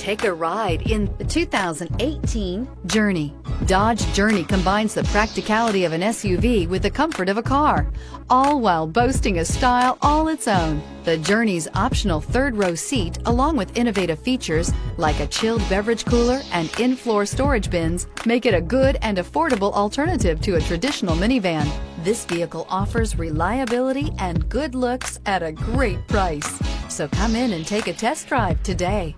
Take a ride in the 2018 Journey. Dodge Journey combines the practicality of an SUV with the comfort of a car, all while boasting a style all its own. The Journey's optional third-row seat, along with innovative features like a chilled beverage cooler and in-floor storage bins, make it a good and affordable alternative to a traditional minivan. This vehicle offers reliability and good looks at a great price. So come in and take a test drive today.